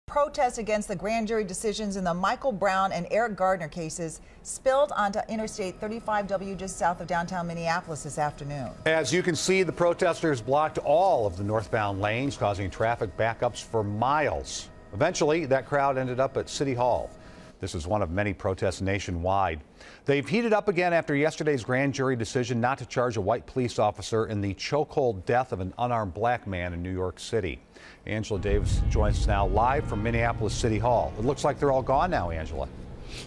Protests against the grand jury decisions in the Michael Brown and Eric Garner cases spilled onto Interstate 35W just south of downtown Minneapolis this afternoon. As you can see, the protesters blocked all of the northbound lanes, causing traffic backups for miles. Eventually, that crowd ended up at City Hall. This is one of many protests nationwide. They've heated up again after yesterday's grand jury decision not to charge a white police officer in the chokehold death of an unarmed black man in New York City. Angela Davis joins us now live from Minneapolis City Hall. It looks like they're all gone now, Angela.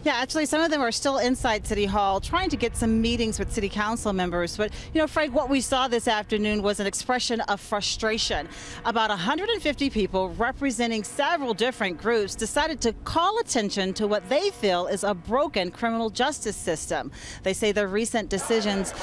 Yeah, actually, some of them are still inside City Hall trying to get some meetings with city council members. But, Frank, what we saw this afternoon was an expression of frustration. About 150 people representing several different groups decided to call attention to what they feel is a broken criminal justice system. They say the recent decisions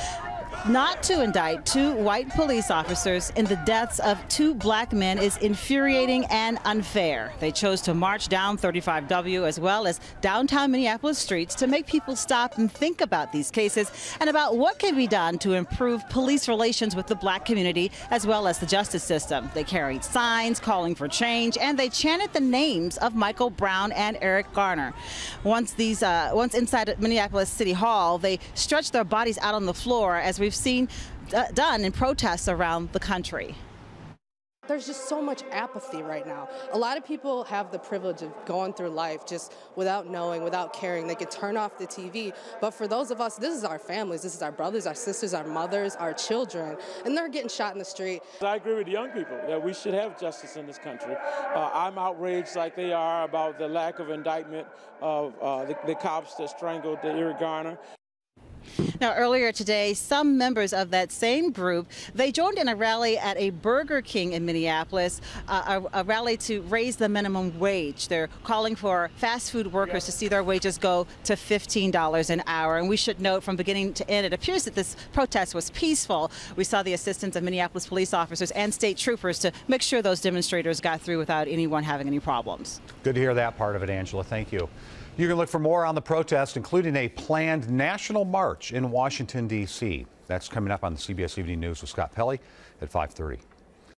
not to indict two white police officers in the deaths of two black men is infuriating and unfair. They chose to march down 35W as well as downtown Minneapolis streets to make people stop and think about these cases and about what can be done to improve police relations with the black community as well as the justice system. They carried signs calling for change, and they chanted the names of Michael Brown and Eric Garner. Once inside Minneapolis City Hall, they stretched their bodies out on the floor, as we've seen done in protests around the country. There's just so much apathy right now. A lot of people have the privilege of going through life just without knowing, without caring. They could turn off the TV. But for those of us, this is our families. This is our brothers, our sisters, our mothers, our children. And they're getting shot in the street. I agree with the young people that we should have justice in this country. I'm outraged like they are about the lack of indictment of the cops that strangled Eric Garner. Now, earlier today, some members of that same group, they joined in a rally at a Burger King in Minneapolis, a rally to raise the minimum wage. They're calling for fast food workers to see their wages go to $15 an hour. And we should note from beginning to end, it appears that this protest was peaceful. We saw the assistance of Minneapolis police officers and state troopers to make sure those demonstrators got through without anyone having any problems. Good to hear that part of it, Angela. Thank you. You can look for more on the protest, including a planned national march in Washington, D.C. That's coming up on the CBS Evening News with Scott Pelley at 5:30.